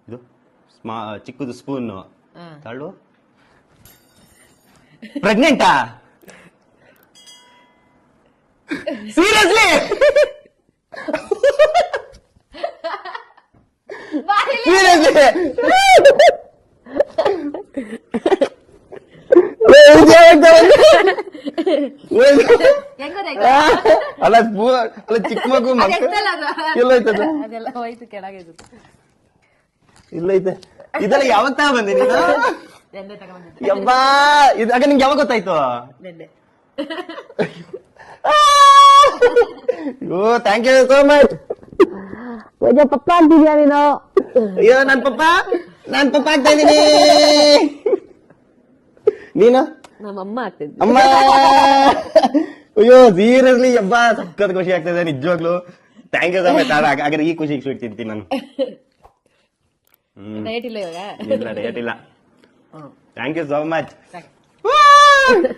ಇದು ಚಿಕ್ಕದು ಸ್ಪೂನು ತಾಳು. ಪ್ರೆಗ್ನೆಂಟಾ? ಸೀರಿಯಸ್ಲಿ? ಸೀರಿಯಸ್ಲಿ? ಅಲ್ಲ ಅಲ್ಲ ಚಿಕ್ಕ ಮಗು ಎಲ್ಲೋಯ್ತದ? ಇಲ್ಲೈತೆ. ಇದೆಲ್ಲ ಯಾವಾಗ ತಗ ಬಂದಿ ನೀನು? ಯಬ್ಬಾ ಇದಾಗ ನಿಂಗೆ ಯಾವಾಗ ಗೊತ್ತಾಯ್ತು? Thank you so much. ಪಪ್ಪ ಅಂತಿದ್ಯಾ ನೀನು? ಅಯ್ಯೋ ನಾನ್ ಪಪ್ಪ ಆಗ್ತಾ ಇದ್ದೀನಿ. ನೀನು? ನಮ್ಮಮ್ಮ ಆಗ್ತಿದ್ದೆ. ಅಮ್ಮ. ಅಯ್ಯೋ ಸೀರಿಯಸ್ಲಿ ಯಬ್ಬಾ ಸಕ್ಕತ್ ಖುಷಿ ಆಗ್ತದೆ ನಿಜವಾಗ್ಲು. Thank you so much. ಹಾಗಾದ್ರೆ ಈ ಖುಷಿಗೆ ಸ್ವೀಟ್ ತಿಂತೀನಿ ನಾನು. ಡಯಟ್ ಇಲ್ಲ ಇವಾಗ? ಇಲ್ಲ ಡಯಟ್ ಇಲ್ಲ. Thank you so much.